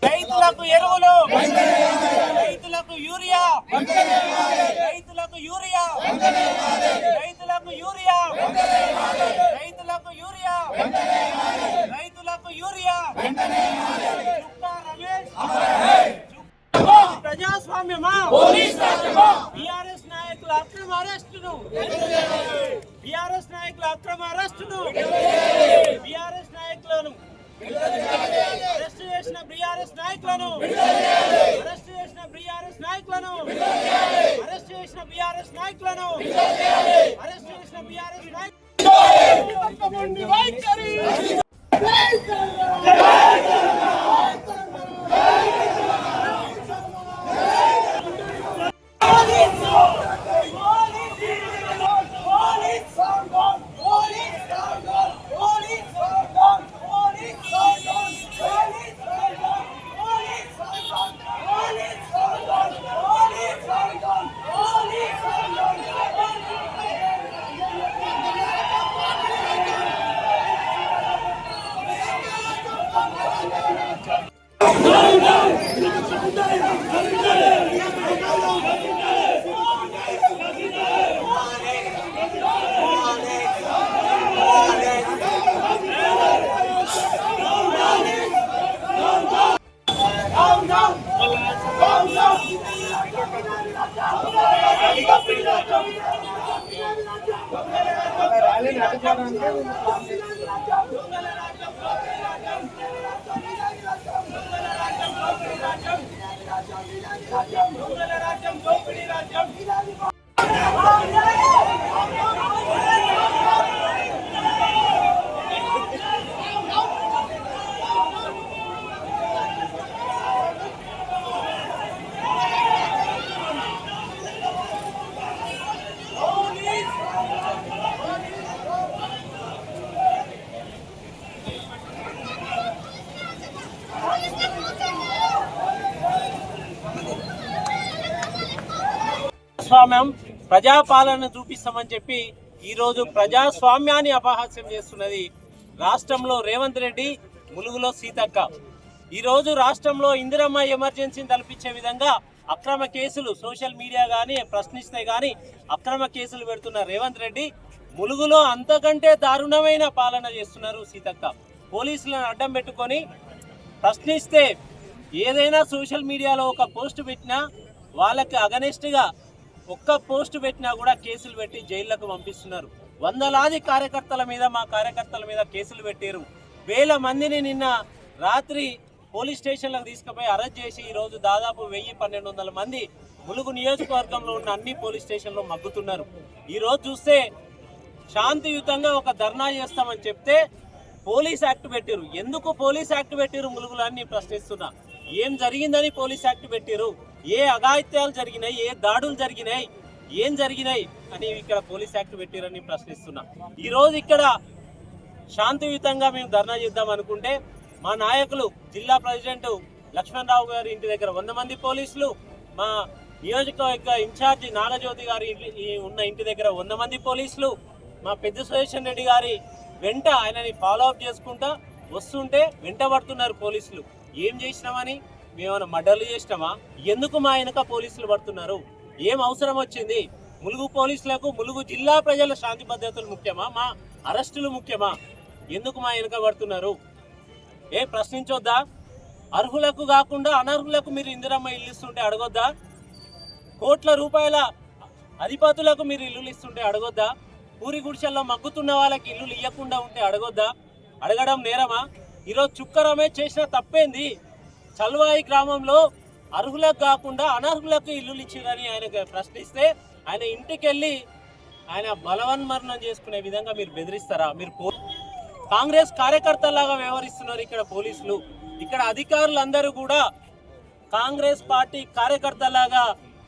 రైతులకు ఎరువులు, రైతులకు యూరియా, రైతులకు యూరియా, రైతులకు యూరియా, రైతులకు యూరియా, రైతులకు యూరియా. ప్రజాస్వామ్యమా, బీఆర్ఎస్ నాయకుల అక్రమ అరెస్టును, బీఆర్ఎస్ నాయకుల అక్రమ అరెస్టును, బీఆర్ఎస్ నాయకులను అరెస్ట్ చేసిన బీఆర్ఎస్ నాయకులను, అరెస్ట్ చేసిన బీఆర్ఎస్ నాయకులను, అరెస్ట్ చేసిన బీఆర్ఎస్ నాయకులను, అరెస్ట్ చేసిన బీఆర్ఎస్ నాయకులను వైఖరి. ప్రజాస్వామ్యం, ప్రజాపాలన చూపిస్తామని చెప్పి ఈరోజు ప్రజాస్వామ్యాన్ని అపహాస్యం చేస్తున్నది రాష్ట్రంలో రేవంత్ రెడ్డి, ములుగులో సీతక్క. ఈరోజు రాష్ట్రంలో ఇందిరమ్మ ఎమర్జెన్సీని తలపించే విధంగా అక్రమ కేసులు సోషల్ మీడియా కానీ ప్రశ్నిస్తే కానీ అక్రమ కేసులు పెడుతున్న రేవంత్ రెడ్డి, ములుగులో అంతకంటే దారుణమైన పాలన చేస్తున్నారు సీతక్క. పోలీసులను అడ్డం పెట్టుకొని ప్రశ్నిస్తే ఏదైనా సోషల్ మీడియాలో ఒక పోస్ట్ పెట్టినా వాళ్ళకి అగనెస్ట్గా ఒక్క పోస్ట్ పెట్టినా కూడా కేసులు పెట్టి జైళ్లకు పంపిస్తున్నారు. వందలాది కార్యకర్తల మీద, మా కార్యకర్తల మీద కేసులు పెట్టారు. వేల మందిని నిన్న రాత్రి పోలీస్ స్టేషన్లకు తీసుకుపోయి అరెస్ట్ చేసి ఈరోజు దాదాపు 1000-1200 మంది ములుగు నియోజకవర్గంలో ఉన్న అన్ని పోలీస్ స్టేషన్లో మగ్గుతున్నారు. ఈరోజు చూస్తే శాంతియుతంగా ఒక ధర్నా చేస్తామని చెప్తే పోలీస్ యాక్ట్ పెట్టారు. ఎందుకు పోలీస్ యాక్ట్ పెట్టారు ములుగులో అని ప్రశ్నిస్తున్నా. ఏం జరిగిందని పోలీస్ యాక్ట్ పెట్టారు? ఏ అఘాయిత్యాలు జరిగినాయి, ఏ దాడులు జరిగినాయి, ఏం జరిగినాయి అని ఇక్కడ పోలీస్ యాక్ట్ పెట్టారని ప్రశ్నిస్తున్నా. ఈరోజు ఇక్కడ శాంతియుతంగా మేము ధర్నా చేద్దాం అనుకుంటే మా నాయకులు, జిల్లా ప్రెసిడెంట్ లక్ష్మణరావు గారి ఇంటి దగ్గర 100 మంది పోలీసులు, మా నియోజకవర్గ ఇన్ఛార్జి నాగజ్యోతి గారి ఉన్న ఇంటి దగ్గర 100 మంది పోలీసులు, మా పెద్ద సురేషన్ రెడ్డి గారి వెంట ఆయనని ఫాలో అప్ చేసుకుంటా వస్తుంటే వెంట పడుతున్నారు పోలీసులు. ఏం చేసినామని? మేమైనా మర్డర్లు చేసినామా? ఎందుకు మా వెనక పోలీసులు పడుతున్నారు? ఏం అవసరం వచ్చింది? ములుగు పోలీసులకు ములుగు జిల్లా ప్రజల శాంతి భద్రతలు ముఖ్యమా, మా అరెస్టులు ముఖ్యమా? ఎందుకు మా వెనక పడుతున్నారు? ఏ ప్రశ్నించొద్దా? అర్హులకు కాకుండా అనర్హులకు మీరు ఇందిరమ్మ ఇల్లు ఇస్తుంటే అడగొద్దా? కోట్ల రూపాయల అధిపతులకు మీరు ఇల్లులు ఇస్తుంటే అడగొద్దా? పూరి గుడిసెల్లో మగ్గుతున్న వాళ్ళకి ఇల్లులు ఇవ్వకుండా ఉంటే అడగొద్దా? అడగడం నేరమా? ఈరోజు చుక్కరమే చేసిన తప్పేంది? చల్వాయి గ్రామంలో అర్హులకు కాకుండా అనర్హులకు ఇల్లులు ఇచ్చిందని ఆయన ప్రశ్నిస్తే ఆయన ఇంటికి వెళ్ళి ఆయన బలవన్మరణం చేసుకునే విధంగా మీరు బెదిరిస్తారా? మీరు కాంగ్రెస్ కార్యకర్తలాగా వ్యవహరిస్తున్నారు ఇక్కడ పోలీసులు. ఇక్కడ అధికారులందరూ కూడా కాంగ్రెస్ పార్టీ కార్యకర్తలాగా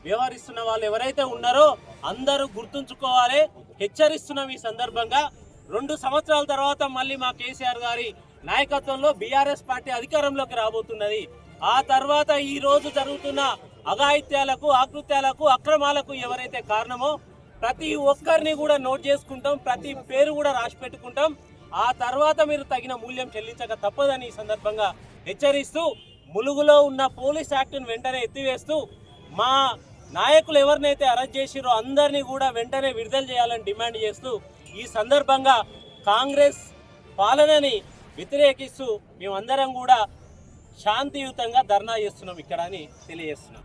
వ్యవహరిస్తున్న వాళ్ళు ఎవరైతే ఉన్నారో అందరూ గుర్తుంచుకోవాలి. హెచ్చరిస్తున్నాం ఈ సందర్భంగా. 2 సంవత్సరాల తర్వాత మళ్ళీ మా కేసీఆర్ గారి నాయకత్వంలో బీఆర్ఎస్ పార్టీ అధికారంలోకి రాబోతున్నది. ఆ తర్వాత ఈ రోజు జరుగుతున్న అఘాయిత్యాలకు, ఆకృత్యాలకు, అక్రమాలకు ఎవరైతే కారణమో ప్రతి ఒక్కరిని కూడా నోట్ చేసుకుంటాం, ప్రతి పేరు కూడా రాసి పెట్టుకుంటాం. ఆ తర్వాత మీరు తగిన మూల్యం చెల్లించక తప్పదని ఈ సందర్భంగా హెచ్చరిస్తూ, ములుగులో ఉన్న పోలీస్ యాక్ట్ను వెంటనే ఎత్తివేస్తూ, మా నాయకులు ఎవరినైతే అరెస్ట్ చేసిరో అందరినీ కూడా వెంటనే విడుదల చేయాలని డిమాండ్ చేస్తూ, ఈ సందర్భంగా కాంగ్రెస్ పాలనని వ్యతిరేకిస్తూ మేమందరం కూడా శాంతియుతంగా ధర్నా చేస్తున్నాం ఇక్కడ అని తెలియజేస్తున్నాం.